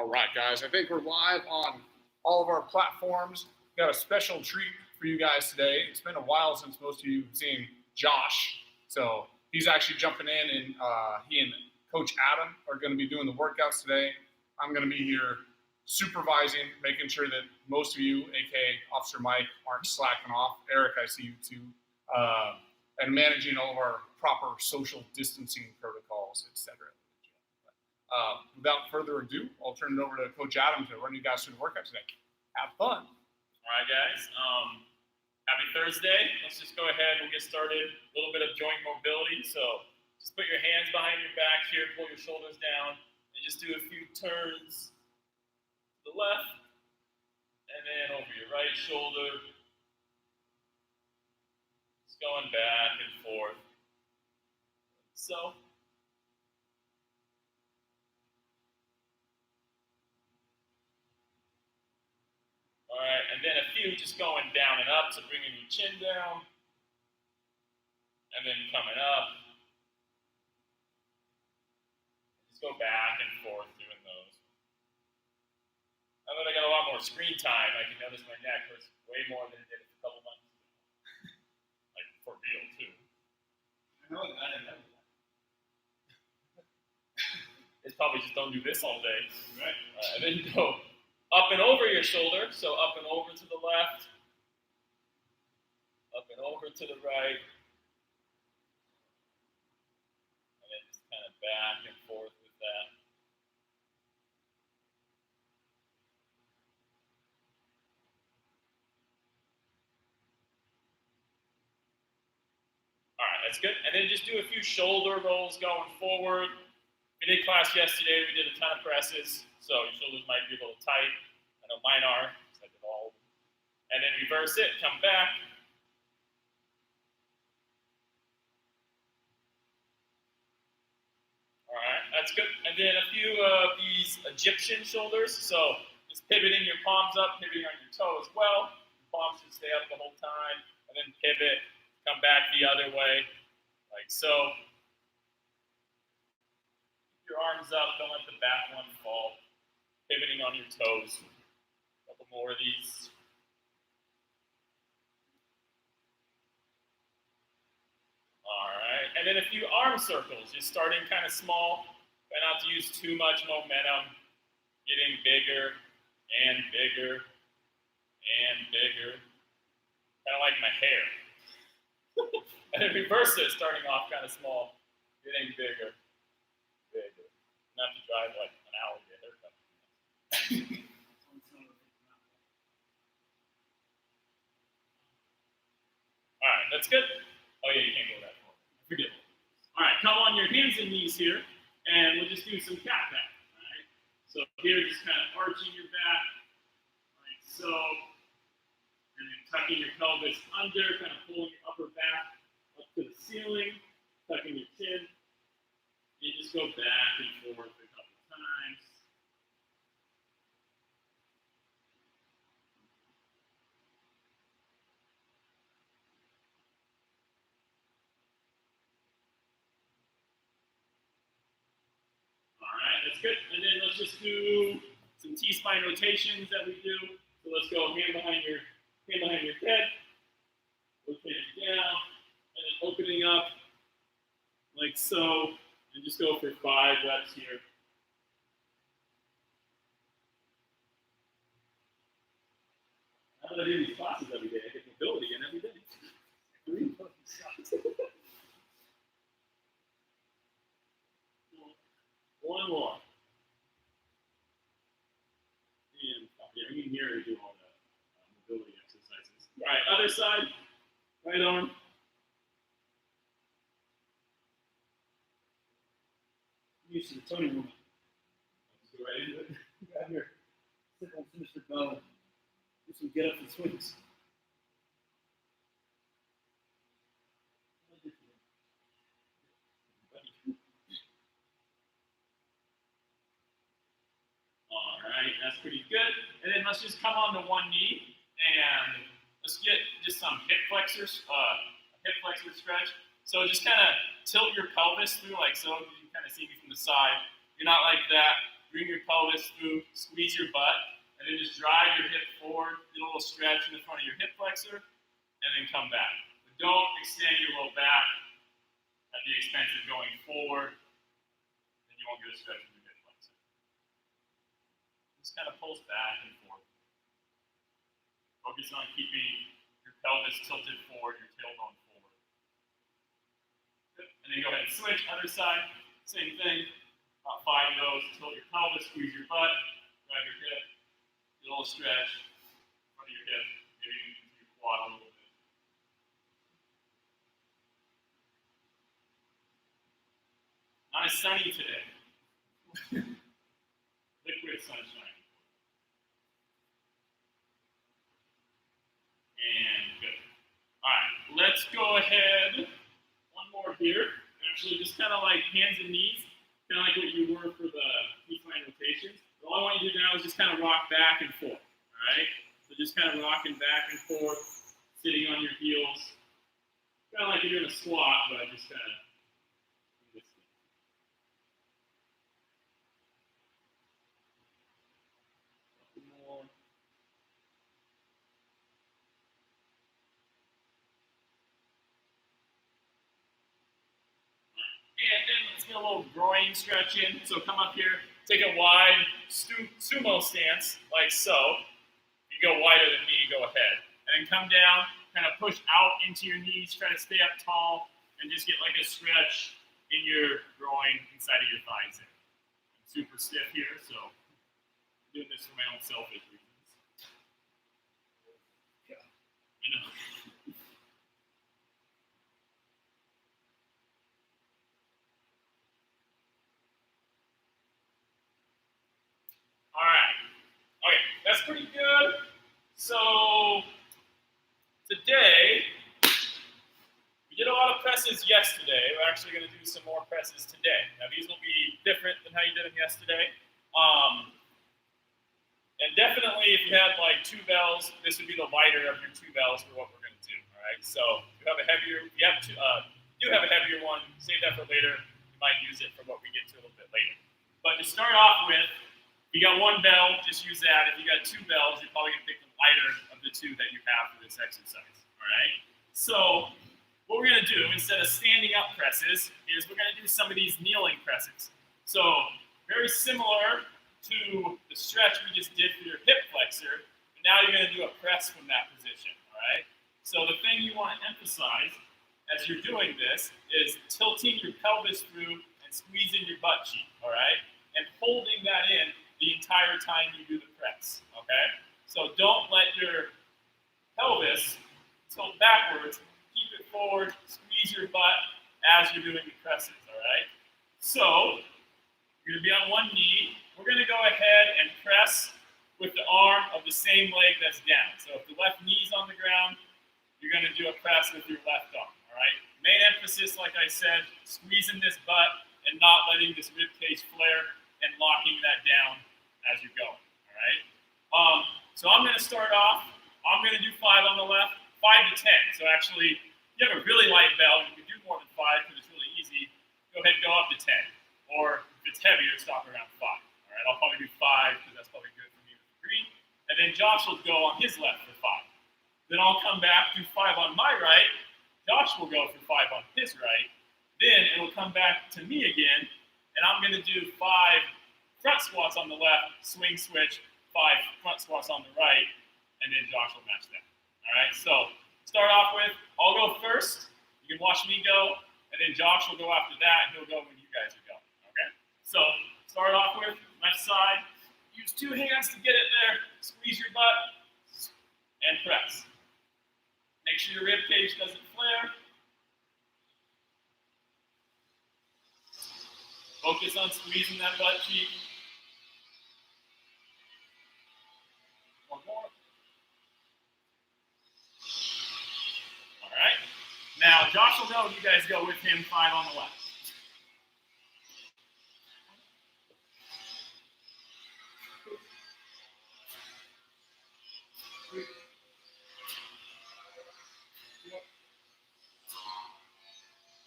All right, guys, I think we're live on all of our platforms. We've got a special treat for you guys today. It's been a while since most of you have seen Josh, so he's actually jumping in, and he and Coach Adam are going to be doing the workouts today. I'm going to be here supervising, making sure that most of you, aka Officer Mike, aren't slacking off. Eric, I see you too. And managing all of our proper social distancing protocols, etc. Without further ado, I'll turn it over to Coach Adam to run you guys through the workout today. Have fun. All right, guys. Happy Thursday. Let's just go ahead and get started. A little bit of joint mobility. So just put your hands behind your back here, pull your shoulders down, and just do a few turns to the left, and then over your right shoulder. Just going back and forth. So. All right, and then a few just going down and up, so bringing your chin down, and then coming up. Just go back and forth doing those. Now that I got a lot more screen time, I can notice my neck hurts way more than it did a couple months ago. Like, for real, too. I know that. It's probably just don't do this all day. Right. And then you go up and over your shoulder, so up and over to the left, up and over to the right, and then just kind of back and forth with that. All right, that's good. And then just do a few shoulder rolls going forward. We did class yesterday, we did a ton of presses, so your shoulders might be a little tight. I know mine are, because I did all of them. And then reverse it, come back. All right, that's good. And then a few of these Egyptian shoulders, so just pivoting your palms up, pivoting on your toe as well. Your palms should stay up the whole time, and then pivot, come back the other way, like so. Your arms up, don't let the back one fall. Pivoting on your toes. A couple more of these. All right, and then a few arm circles, just starting kind of small. Try not to use too much momentum. Getting bigger and bigger and bigger. Kind of like my hair. And then reverse it, starting off kind of small. Getting bigger. Bigger. Not to drive like an hour to get a haircut. All right, that's good. Oh yeah, you can't go that far. Forget it. All right, come on your hands and knees here, and we'll just do some cat back. All right. So here, just kind of arching your back, like so, and then tucking your pelvis under, kind of pulling your upper back up to the ceiling, tucking your chin. You just go back and forth a couple times. All right, that's good. And then let's just do some T-spine rotations that we do. So let's go hand behind your head, rotating down, and then opening up like so. And just go for 5 reps here. Now that I do these classes every day, I get mobility in every day. 3 fucking shots. One more. And yeah, you can hear me do all the mobility exercises. All right, other side, right arm. Used to the Tony woman. Let's go right into it. Grab your sit on finisher bell. Do some get up and swings. All right, that's pretty good. And then let's just come on to one knee and let's get just some hip flexors, hip flexor stretch. So just kind of tilt your pelvis through like so. You can kind of see me from the side. You're not like that. bring your pelvis through, squeeze your butt, and then just drive your hip forward, get a little stretch in the front of your hip flexor, and then come back. But don't extend your low back at the expense of going forward, then you won't get a stretch in your hip flexor. Just kind of pulse back and forth. Focus on keeping your pelvis tilted forward, your tailbone forward. Good. And then go ahead and switch, other side, same thing. About 5 of those, tilt your pelvis, squeeze your butt, drive your hip, get a little stretch, front of your hip, maybe even your quad a little bit. Not as sunny today. Liquid sunshine. And good. All right, let's go ahead. One more here. Actually, just kind of like hands and knees, kind of like what you were for the incline rotations. All I want you to do now is just kind of rock back and forth. All right. So just kind of rocking back and forth, sitting on your heels, kind of like you're doing a squat, but just kind of. And then let's get a little groin stretch in. So come up here, take a wide sumo stance, like so. You go wider than me, go ahead. And then come down, kind of push out into your knees, try to stay up tall, and just get like a stretch in your groin, inside of your thighs. I'm super stiff here, so I'm doing this for my own selfish reasons. Yeah. I know. All right. Okay, that's pretty good. So today, we did a lot of presses yesterday. We're actually going to do some more presses today. Now these will be different than how you did them yesterday. And definitely, if you had like 2 bells, this would be the lighter of your 2 bells for what we're going to do. All right. So if you have a heavier, you do have a heavier one. Save that for later. You might use it for what we get to a little bit later. But to start off with, if you got 1 bell, just use that. If you got 2 bells, you're probably going to pick the lighter of the 2 that you have for this exercise. All right. So what we're going to do instead of standing up presses is we're going to do some of these kneeling presses. So very similar to the stretch we just did for your hip flexor, but now you're going to do a press from that position, all right? So the thing you want to emphasize as you're doing this is tilting your pelvis through and squeezing your butt cheek, all right? And holding that in the entire time you do the press, okay? So don't let your pelvis tilt backwards, keep it forward, squeeze your butt as you're doing the presses, all right? So you're going to be on one knee. We're going to go ahead and press with the arm of the same leg that's down. So if the left knee's on the ground, you're going to do a press with your left arm, all right? Main emphasis, like I said, squeezing this butt and not letting this rib cage flare and locking that down as you go, all right? So I'm going to start off. I'm going to do 5 on the left, 5 to 10. So actually, if you have a really light bell, you can do more than 5 because it's really easy. Go ahead and go up to 10. Or if it's heavier, stop around 5. All right, I'll probably do 5 because that's probably good for me with the green. And then Josh will go on his left for 5. Then I'll come back, do 5 on my right. Josh will go for 5 on his right. Then it'll come back to me again, and I'm going to do 5 front squats on the left, swing switch, 5 front squats on the right, and then Josh will match that. All right, so start off with, I'll go first. You can watch me go, and then Josh will go after that, and he'll go when you guys are going. Okay? So start off with left side. Use 2 hands to get it there. Squeeze your butt and press. Make sure your rib cage doesn't flare. Focus on squeezing that butt cheek. One more. All right. Now, Josh will know you guys go with him 5 on the left.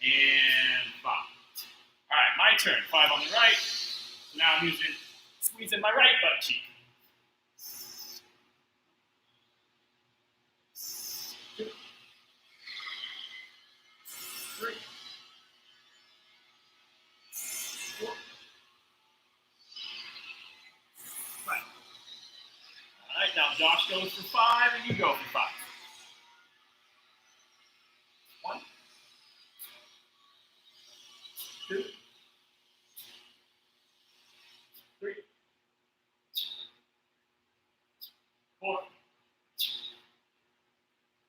And 5. All right, my turn. 5 on the right. So now I'm using squeeze in my right butt cheek. 2, 3, 4, 5. All right, now Josh goes for 5, and you go for 5. 1, 2, 3, 4,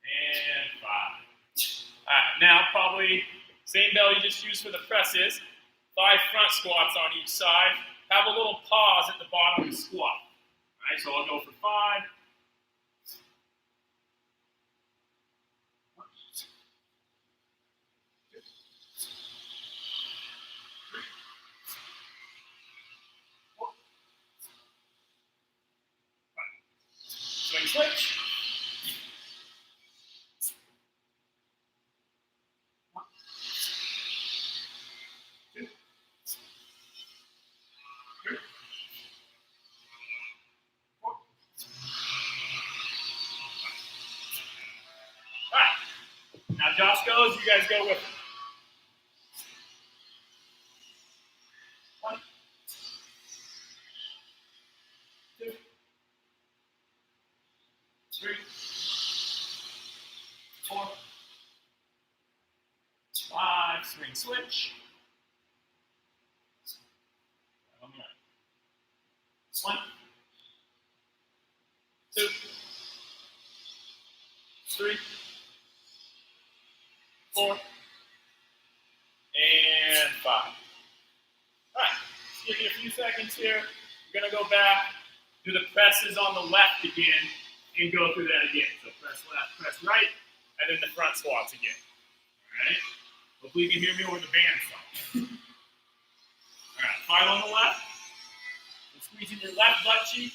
and 5. All right, now probably same bell you just used for the presses. 5 front squats on each side. Have a little pause at the bottom of the squat. All right, so I'll go for 5. 1, 2, 3, 4, 5. Swing switch. 1, 2, 3, 4. All right. Now Josh goes, you guys go with him. 1, 2, 3, 4, 5. Swing switch. 1, 2, 3, 4, and 5. All right, give you a few seconds here. We're going to go back, do the presses on the left again, and go through that again. So press left, press right, and then the front squats again. All right? Hopefully you can hear me over the band song. All right, 5 on the left. And squeezing your left butt cheek.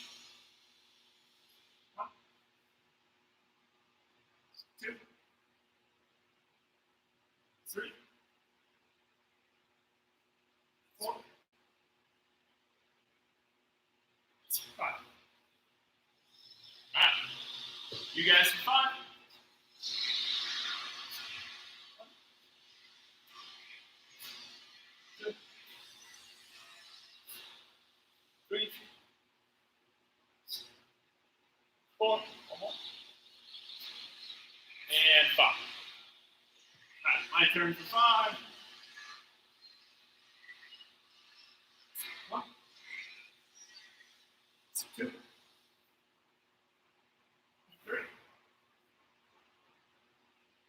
1, 2, 3, 4, 5. All right, you guys for 5. 1, 2, 3, 4, 1 more, and 5. All right, my turn for 5. 1, 2, 3,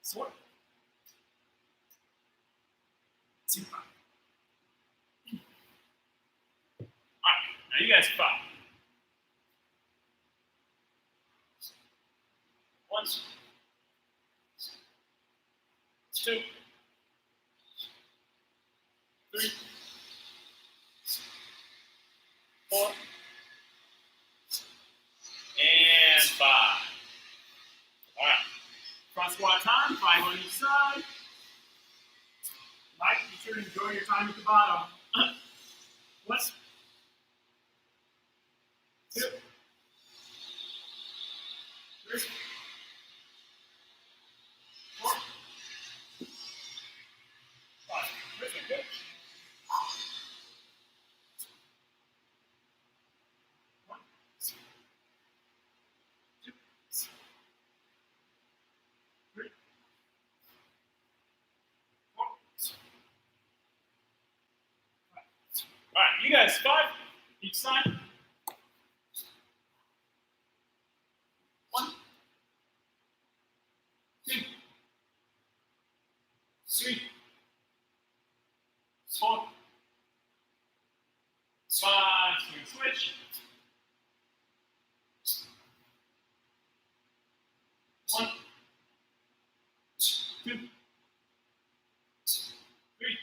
4, 5. All right, now you guys 5. 1, 2, 3, 4, and 5. All right, front squat time, 5 on each side. Mike, be sure to enjoy your time at the bottom. 1, 2, 3, 4, 5. Good. 1, 2, 3, 4, 5. All right, you guys 5 each side. 1, 2, 3, 4, 5. Swing switch. 1, 2, 3,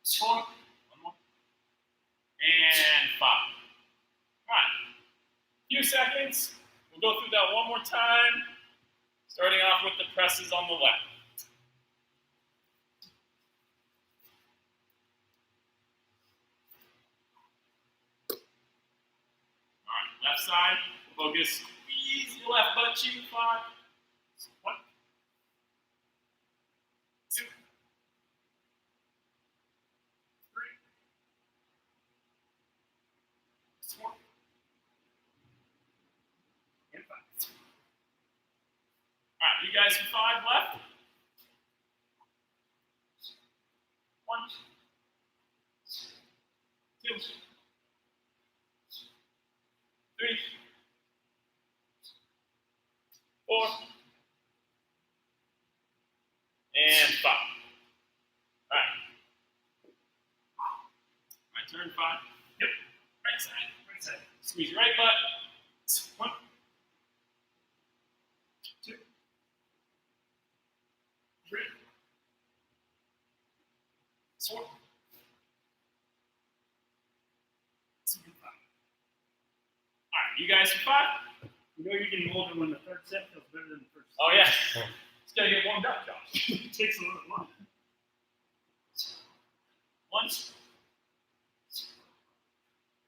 4, 1 more, and 5. All right, few seconds. We'll go through that one more time, starting off with the presses on the left. left side. Focus, squeeze your left butt cheek. 5, 1, 2, 3, four, and 5. All right, you guys for 5 left. 1, 2, 3, 4, and 5. All right. My turn. 5. Yep. Right side. Right side. Squeeze your right butt. 1, 2, 3, 4, 5. All right, you guys for 5. You know you're getting older when the third set feels better than the first. Oh yeah. Just gotta get warmed up, Josh. It takes a little longer. 1,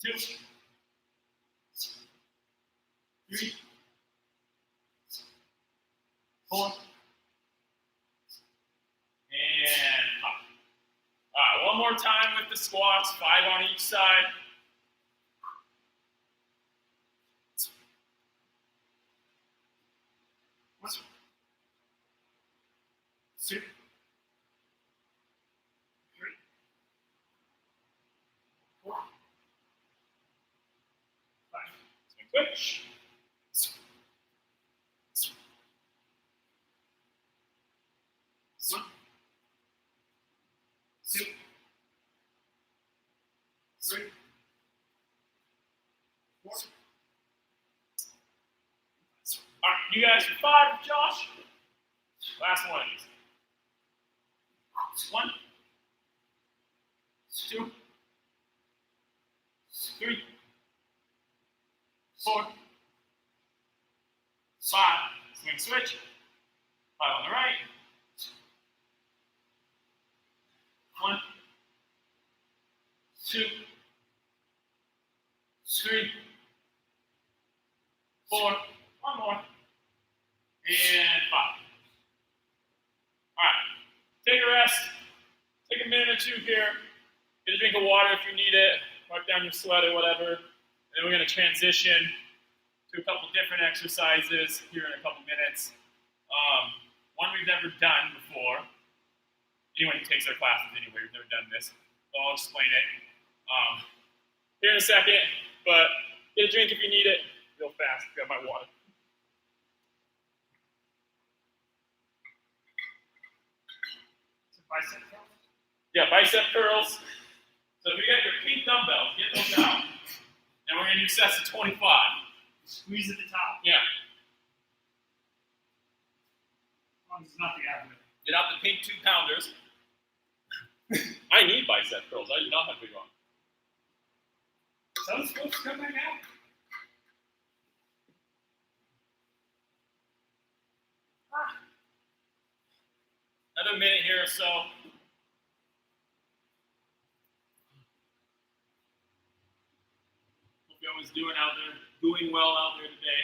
2, 3, 4, and 5. All right, one more time with the squats, 5 on each side. 1, 2, 3, 4, 5. Switch. 1, 2, 3, 4. All right, you guys for 5, Josh. Last one of these. 1, 2, 3, 4, 5. Swing switch. 5 on the right. 1, 2, 3, 4. One more. And 5. All right. Take a rest. Take a minute or 2 here. Get a drink of water if you need it. Wipe down your sweat or whatever. And then we're going to transition to a couple different exercises here in a couple minutes. One we've never done before. Anyone who takes our classes anyway, we've never done this. So I'll explain it here in a second. But get a drink if you need it. Real fast. Grab my water. Bicep curls? Yeah, bicep curls. So if you got your pink dumbbells, get those out. And we're going to do sets of 25. Squeeze at the top. Yeah. As long as it's not the abdomen. Get out the pink 2-pounders. I need bicep curls. I do not have big arms. Some supposed to come back out. Another minute here or so. Hope everyone's doing well out there today.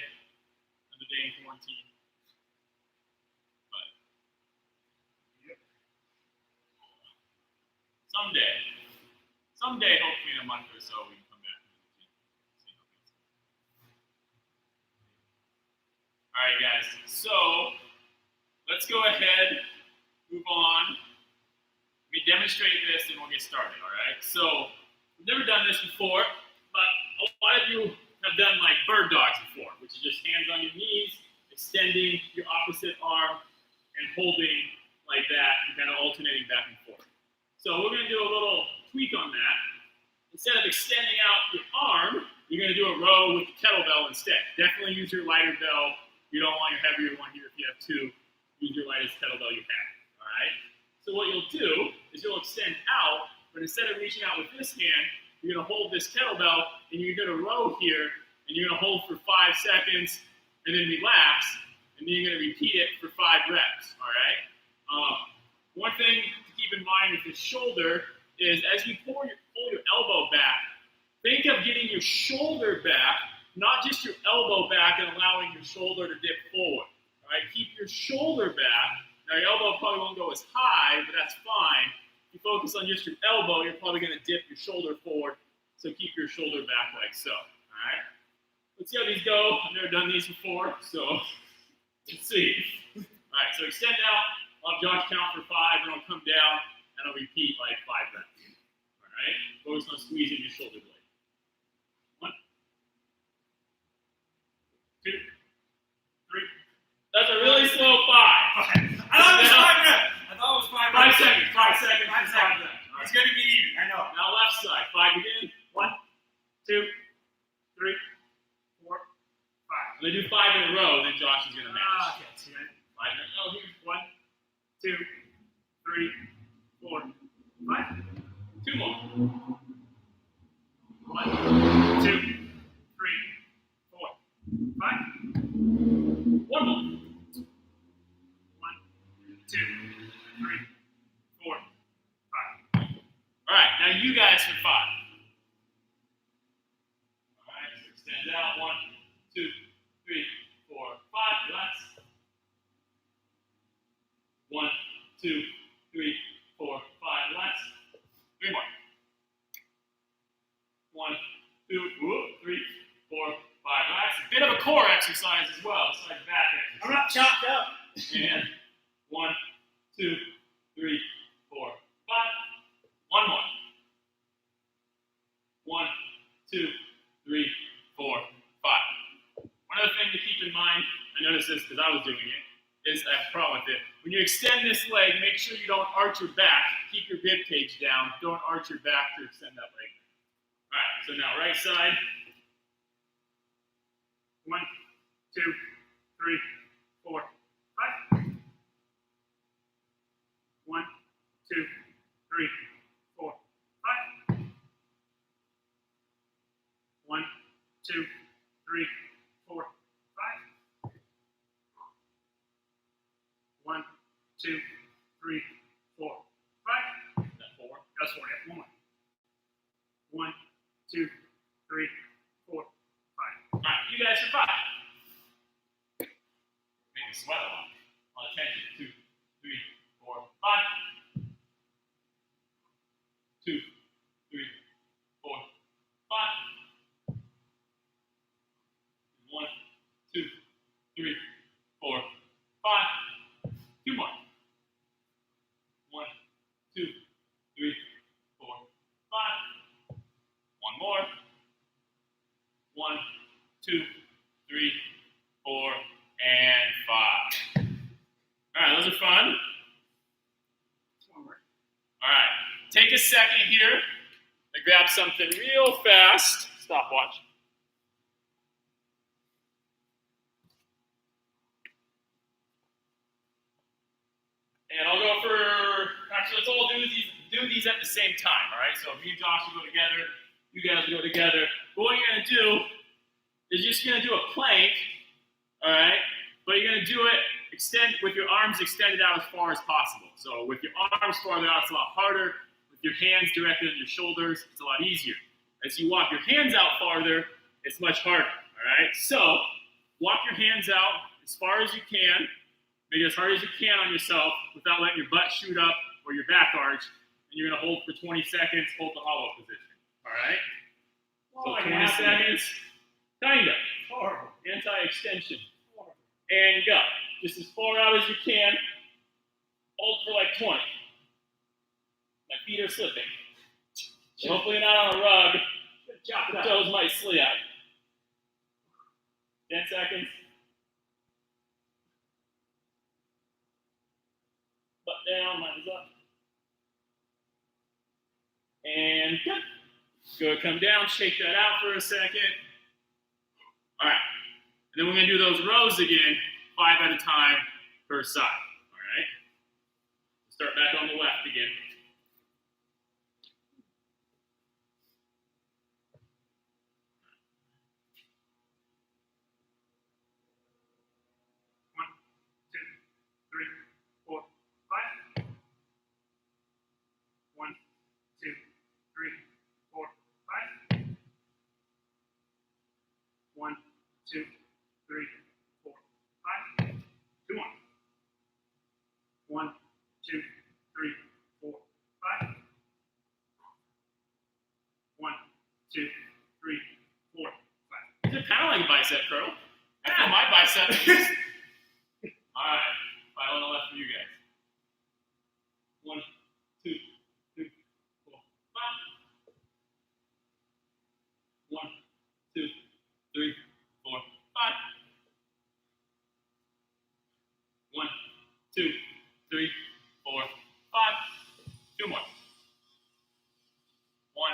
Another day in quarantine. But someday, hopefully in a month or so, we can come back to the gym. See how things go. All right, guys. So let's go ahead. Move on. We demonstrate this and we'll get started, all right? So, we've never done this before, but a lot of you have done like bird dogs before, which is just hands on your knees, extending your opposite arm, and holding like that, and kind of alternating back and forth. So, we're going to do a little tweak on that. Instead of extending out your arm, you're going to do a row with the kettlebell instead. Definitely use your lighter bell. You don't want your heavier one here if you have 2. Use your lightest kettlebell you have. All right. So what you'll do is you'll extend out, but instead of reaching out with this hand, you're going to hold this kettlebell, and you're going to row here, and you're going to hold for 5 seconds, and then relax, and then you're going to repeat it for 5 reps. All right. One thing to keep in mind with the shoulder is as you pull your elbow back, think of getting your shoulder back not just your elbow back and allowing your shoulder to dip forward. All right, keep your shoulder back. Now your elbow probably won't go as high, but that's fine. If you focus on just your elbow, you're probably going to dip your shoulder forward. So keep your shoulder back like so. All right. Let's see how these go. I've never done these before, so let's see. All right. So extend out. I'll have Josh count for 5, and I'll come down, and I'll repeat like 5 reps. All right. Focus on squeezing your shoulder blade. 1, 2, 3. That's a really slow 5. Okay. I thought it was 5 reps. I thought it was 5 reps. 5 seconds. 5 seconds. 5 seconds. Right. It's going to be even. I know. Now left side. 5 again. 1, 2, 3, 4, 5. I'm going to do 5 in a row, then Josh is going to match. Okay. See that? 5 in a row here. 1, 2, 3, 4, 5. 2 more. 1, 2, 3, 4, 5. 1 more. 1, 2, 3, 4, 5. All right, now you guys for 5. All right, so extend out. 1, 2, 3, 4, 5. Relax. 1, 2, 3, 4, 5. Relax. 3 more. 1, 2, 3, 4, 5. Relax. A bit of a core exercise as well. It's like back exercise. I'm not chopped up. And 1, 2, 3, 4, 5. 1 more. 1, 2, 3, 4, 5. One other thing to keep in mind, I noticed this because I was doing it, is I have a problem with it. When you extend this leg, make sure you don't arch your back. Keep your rib cage down. Don't arch your back to extend that leg. All right, so now right side. 1, 2, 3, 4, 5. 1, 2, 3, 4, 5. 1, 2, 3, 4, 5. 1, 2, 3, 4, 5. Is that 4? That's 4. Yeah. 1 more. 1, 2, 3, 4, 5. All right, you guys are 5. Make me sweat a lot. On attention. 2, 3, 4, 5. 2, 3, 4, 5. 1, 2, 3, 4, 5. 2 more. 1, 2, 3, 4, 5. 1 more. 1, 2, 3, 4, and 5. All right, those are fun. All right, take a second here to grab something real fast. Stopwatch. And I'll go for, actually, let's all do these at the same time, all right? So me and Josh will go together, you guys will go together. But what you're going to do is you're just going to do a plank, all right? But you're going to do it with your arms extended out as far as possible. So with your arms farther out, it's a lot harder. With your hands directed on your shoulders, it's a lot easier. As you walk your hands out farther, it's much harder, all right? So walk your hands out as far as you can. Make it as hard as you can on yourself without letting your butt shoot up or your back arch. And you're going to hold for 20 seconds, hold the hollow position. All right? So 20 seconds. Kind of. Horrible. Anti-extension. And go. Just as far out as you can. Hold for like 20. My feet are slipping. Hopefully not on a rug. The toes might slip. 10 seconds. Butt down, mine is up. And good. Good, come down, shake that out for a second. All right. And then we're going to do those rows again, 5 at a time per side. All right. Start back on the left again. 2, 3, 4, 5. 1, 2, 3, 4, 5. These are kind of like a bicep curl. I feel my bicep. All right, 5 on the left for you guys. 1, 2, 3, 4, 5. 1, 2, 3, 4, 5. 1, 2, 3, 4, 5. 2 more. 1,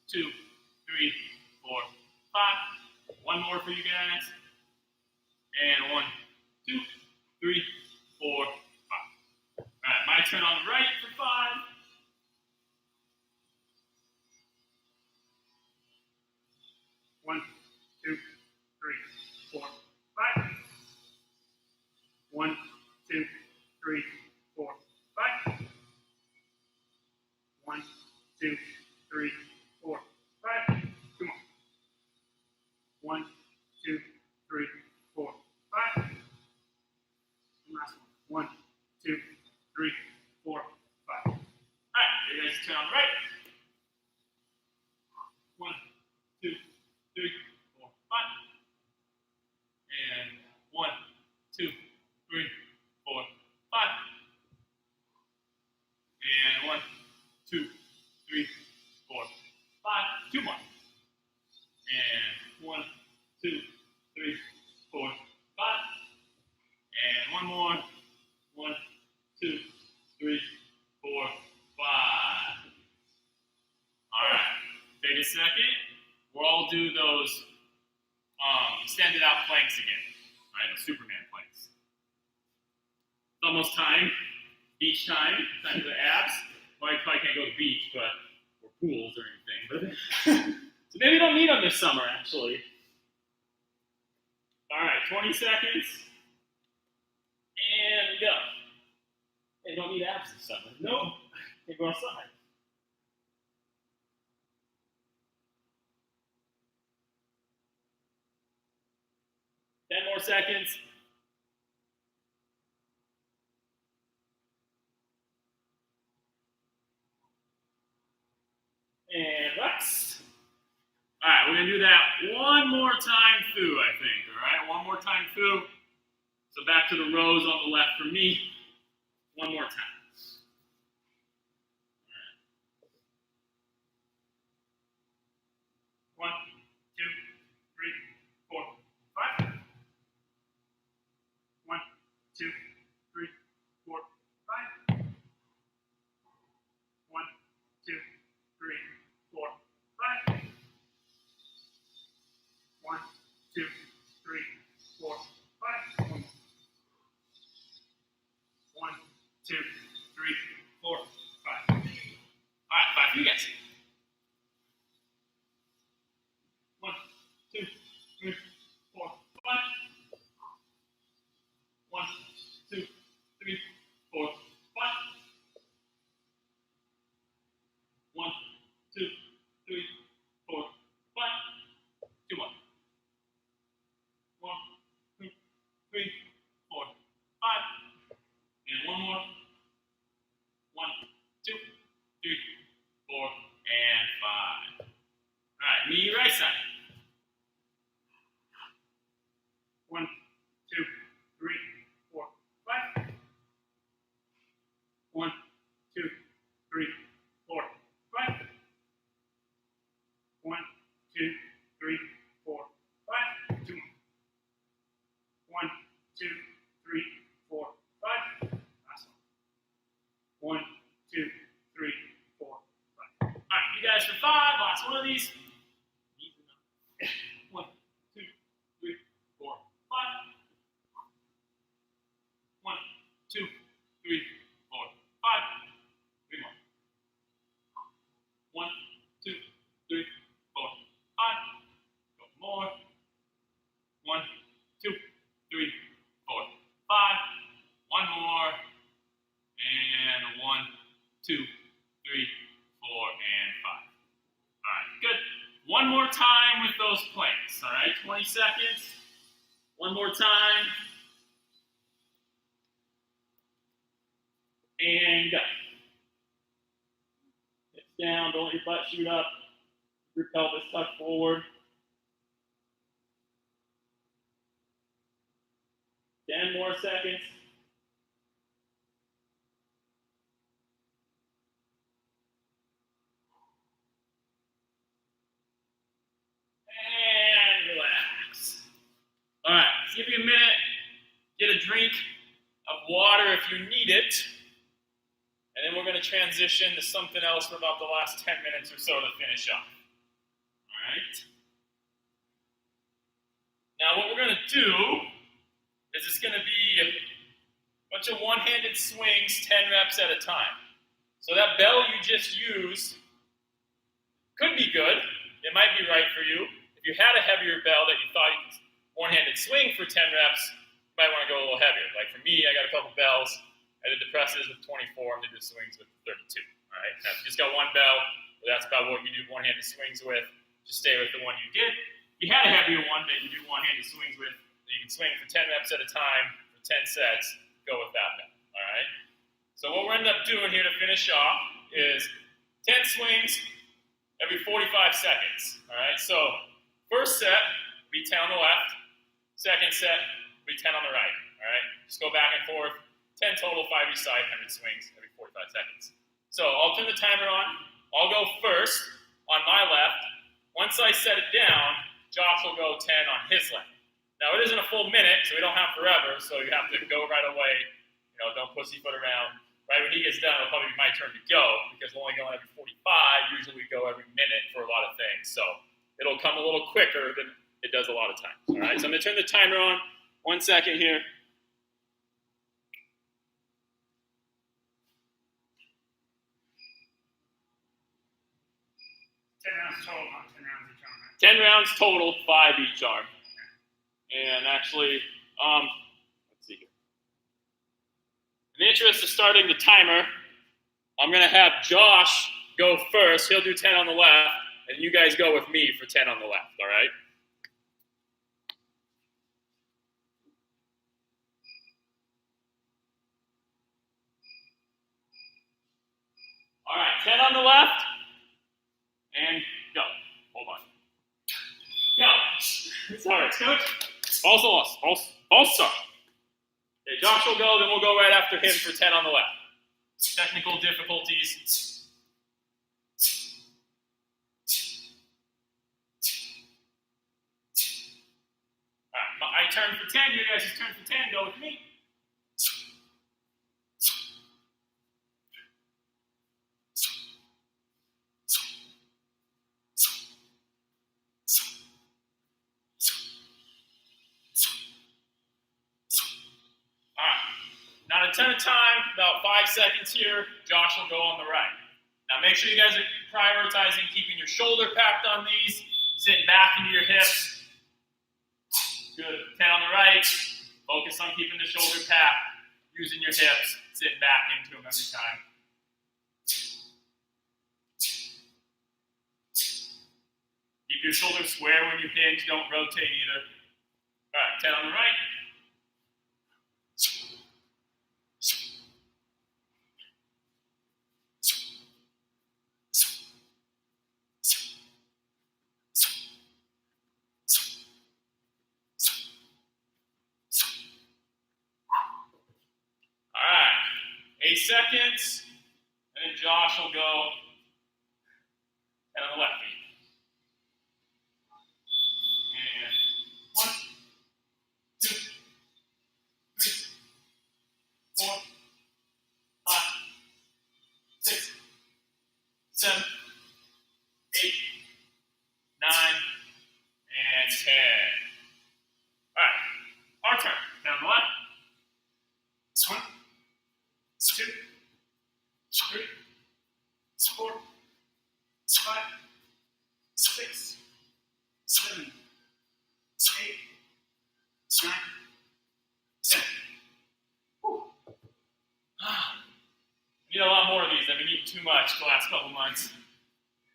2, 3, 4, 5. 1 more for you guys. And 1, 2, 3, 4, 5. All right, my turn on the right for 5. 1, 2, 3, 4, 5. 1, 2, 3, 4, 5. 1, 2, 3, 4, 5. Come on. 1, 2, 3, 4, 5. And last one. 1, 2, 3, 4, 5. All right, you guys turn on the right. 1, 2, 3, 4, 5. And 1, 2, 3, 4, 5. And 1, 2, 3, 4, 5. 2 more. And 1, 2, 3, 4, 5. And 1 more. 1, 2, 3, 4, 5. All right. Take a second. We'll all do those extended out planks again. All right, the Superman planks. It's almost time. Beach time. Time for the abs. Well, I probably can't go to the beach, or pools or anything. But so maybe we don't need them this summer, actually. All right, 20 seconds. And go. Hey, don't need abs this summer. Nope. Can't go outside. Ten more seconds. And rest. All right, we're going to do that one more time through, I think. All right, one more time through. So back to the rows on the left for me. One more time. All right. 1, 2, 3, 4, 5. 1, 2, 3, 4, 5. 1, 2, 3, 4, 5. 1, 2, 3, 4, 5. 1, 2, 3, 4, 5. All right, 5 for you guys. 1, 2, 3, 4, 5. 1, 2, 3, 4, 5. 1, 2, 3, 4, 5. 2 more. 1, 2, 3, 4, 5. And 1 more. 1, 2, 3, 4, and 5. All right, knee right side. 1, 2, 3, 4, 5. 1, 2, 3, 4, 5. 1, 2, 3, 4, 5. 2 more. 1, 2, 3, 4, 5. Last one. 1, 2, 3, 4, 5. All right, you guys for 5. Last one of these. 1, 2, 3, 4, 5. 1, 2, 3, 4, 5. 3 more. 1, 2, 3, 4, 5. Couple more. 1, 2, 3, 4, 5. 1 more. And 1, 2, 3, 4, and 5. All right, good. One more time with those planks. All right, 20 seconds. One more time. And go. Hips down, don't let your butt shoot up. Your pelvis tuck forward. 10 more seconds. And relax. All right, let's give you a minute. Get a drink of water if you need it. And then we're going to transition to something else for about the last 10 minutes or so to finish up. All right? Now what we're going to do is it's going to be a bunch of one-handed swings, 10 reps at a time. So that bell you just used could be good. It might be right for you. If you had a heavier bell that you thought you could one-handed swing for 10 reps, you might want to go a little heavier. Like for me, I got a couple bells. I did the presses with 24, and did the swings with 32. All right. Now, if you just got one bell, well, that's about what you do one-handed swings with. Just stay with the one you did. If you had a heavier one that you do one-handed swings with, that you can swing for 10 reps at a time for 10 sets, go with that bell. All right. So what we're ending up doing here to finish off is 10 swings every 45 seconds. All right. So first set, be 10 on the left. Second set, be 10 on the right. All right. Just go back and forth. 10 total, 5 each side, 100 swings every 45 seconds. So I'll turn the timer on. I'll go first on my left. Once I set it down, Josh will go 10 on his left. Now, it isn't a full minute, so we don't have forever, so you have to go right away. You know, don't pussyfoot around. Right when he gets done, it'll probably be my turn to go, because we're only going every 45. Usually we go every minute for a lot of things. So it'll come a little quicker than it does a lot of times. All right, so I'm going to turn the timer on. 1 second here. 10 rounds total, not 10 rounds each arm. 10 rounds total, 5 each arm. And actually, let's see here. In the interest of starting the timer, I'm going to have Josh go first. He'll do 10 on the left, and you guys go with me for 10 on the left, all right? All right, 10 on the left, and go. Hold on. Go. Sorry, coach. Also. Okay, Josh will go, then we'll go right after him for 10 on the left. Technical difficulties. All right, I turn for 10, you guys just turn for 10, go with me. Not a ton of time, about 5 seconds here. Josh will go on the right. Now make sure you guys are prioritizing keeping your shoulder packed on these, sitting back into your hips. Good. 10 on the right. Focus on keeping the shoulder packed, using your hips, sitting back into them every time. Keep your shoulders square when you hinge. Don't rotate either. All right, 10 on the right. All right, 8 seconds, and then Josh will go 10 on the left feet. And 1, 2, 3, 4, 5, 6, 7, 8, 9, and 10. All right, our turn. 10 on the left. 1, 2, 3, 4, 5, 6, 7, 8, 9, 10. Whew. I need a lot more of these. I've been eating too much the last couple months.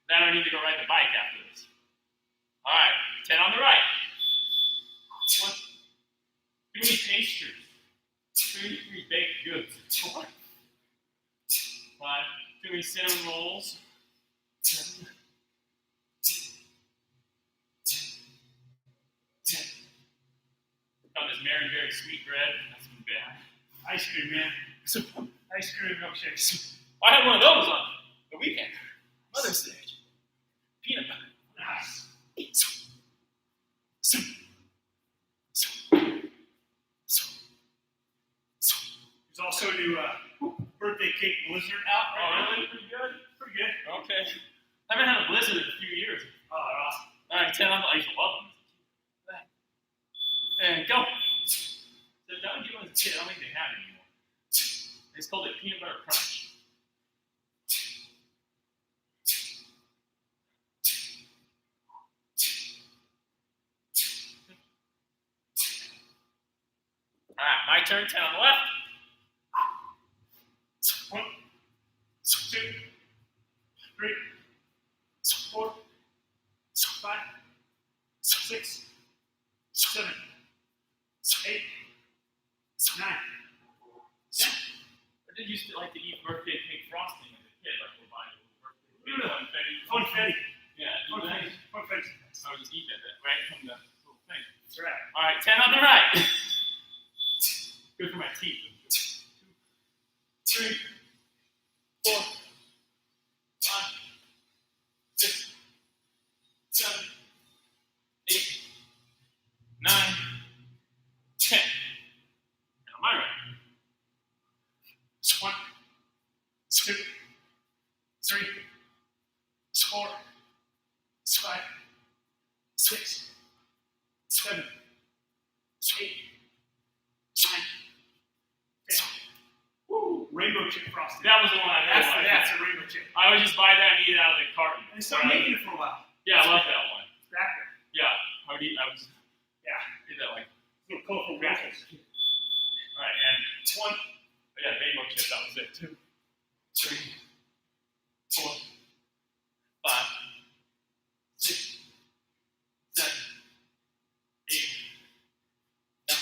Now I need to go ride the bike after this. All right, 10 on the right. 1, too many pastries. 3 baked goods. 4, doing cinnamon rolls. Got this Maryberry sweet bread. That's been bad. Ice cream, man. Ice cream milkshakes. I had one of those on the weekend. Mother's Day. Peanut butter. Nice. There's also a new birthday cake blizzard out right now. Really? Pretty good? Pretty good. Okay. I haven't had a blizzard in a few years. Oh, they're awesome. All right, 10 on the, I used to love them. And go. So that would give them a kid. I don't think they have it anymore. It's called a peanut butter crunch. All right, my turn. 10 on the left. 1, 2, 3, 4, 5, 6, 7, 8, 9, 10. I did used to like to eat birthday cake frosting as a kid, like we're buying a little birthday cake. Really? Funfetti. Funfetti. Yeah, do that. Funfetti. I would just eat that right from the little thing. That's right. All right, 10 on the right. Good for my teeth. 2, 3, 4, 5, 6, 7, 8, 9, 10. And on my right. 1, 2, 3, 4, 5, 6, 7, 8, 9, 10. Woo! Rainbow chip frosting. That was the one I had. That's a rainbow chip. I would just buy that and eat it out of the carton. And start making it for a while. Yeah, I love that one. It's back there. Yeah, I would just Yeah. eat that like. Little colorful waffles. All right, and 1. Yeah, rainbow chip. That was it. 2, 3, 4, 5, 6, 7, 8, 9,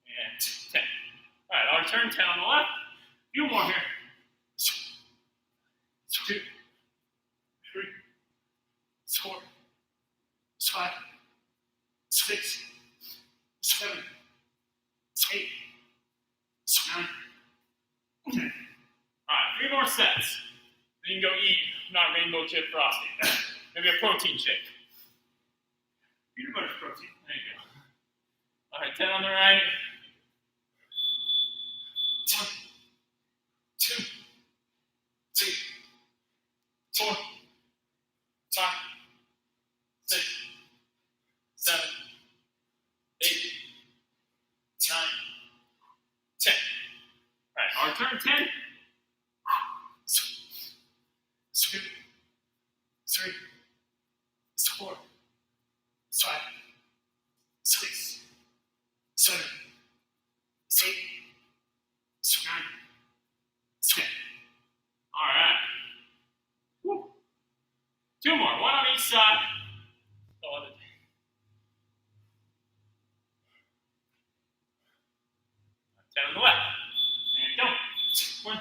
and 10. All right, I'll return 10 on the left. A few more here. 2, 3, 4, 5, 6, 7, 8, 9, 10. All right, 3 more sets. Then you can go eat not rainbow chip frosting. Maybe a protein shake. Peanut butter protein. There you go. All right, 10 on the right. 1, 2, 3, 4, 5, 6, 7, 8, 9, 10. All right, our turn 10. 2, 3, 4, 5, 6, 7, 8, 9, 10. All right. Woo. 2 more, 1 on each side. Call it a day. Ten on the left. And go. 1,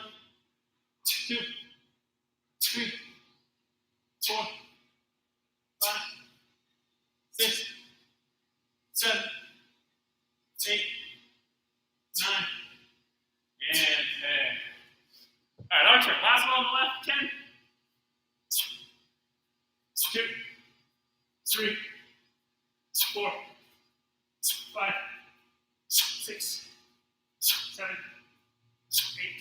2, 3, 4, 5, 6, 7, 8, 9, and 10. All right, our turn. Last one on the left. 10. 2, 3, 4, 5, 6, 7, 8,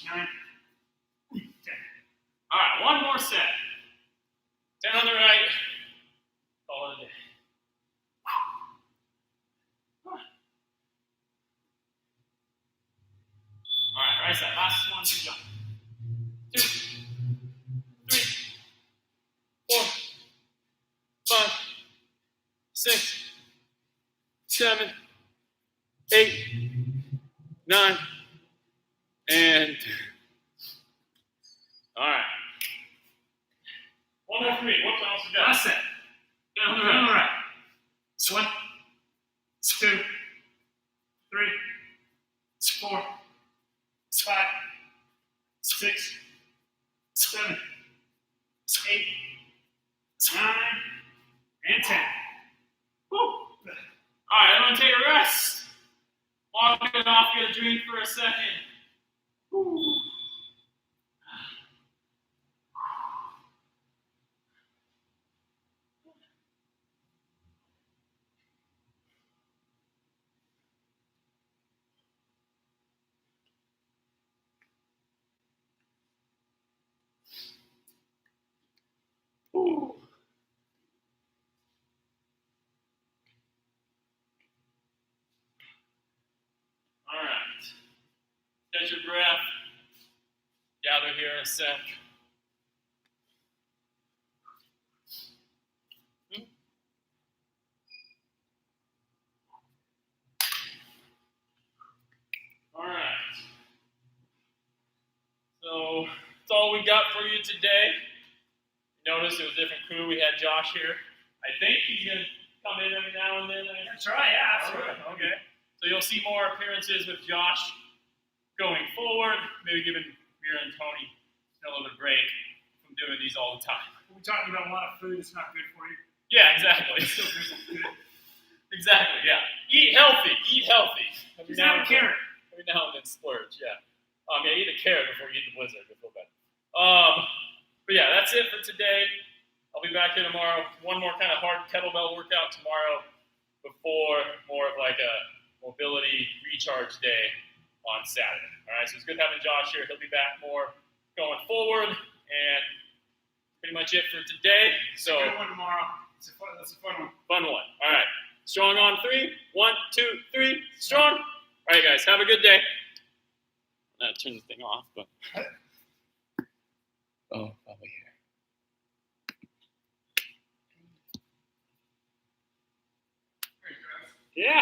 9, 10. All right, one more set. 10 on the right. Call it a day. All right, right side. Last one to jump. 2, 3, 4, 5, 6, 7, 8, 9, and 10. All right. One more for me. What else we got? Last set. Down the All right. right. So 1, 2, 3, 4, 5, 6, 7, 8, 9, and 10. Woo. All right, I'm gonna take a rest. Walk it off, get a drink for a second. Woo. Woo. All right. Catch your breath. Gather here in a sec. All right. So that's all we got for you today. Notice it was a different crew. We had Josh here. I think he's gonna come in every now and then. That's right, yeah, absolutely. Right, okay. So you'll see more appearances with Josh going forward. Maybe giving Mira and Tony a little bit of break from doing these all the time. We're talking about a lot of food that's not good for you. Yeah, exactly. Still good. Exactly. Yeah. Eat healthy. Eat healthy. Just have a carrot. Every now and then splurge. Yeah. Yeah. Eat a carrot before you eat the blizzard. You'll feel better. But yeah, that's it for today. I'll be back here tomorrow. One more kind of hard kettlebell workout tomorrow before more of like a mobility recharge day on Saturday. All right, so it's good having Josh here. He'll be back more going forward, and pretty much it for today. So Good one tomorrow. That's a fun one. Fun one. All right. Strong on 3. 1, 2, 3. Strong. All right, guys. Have a good day. I'm going to turn the thing off, but. Oh, probably here. Yeah.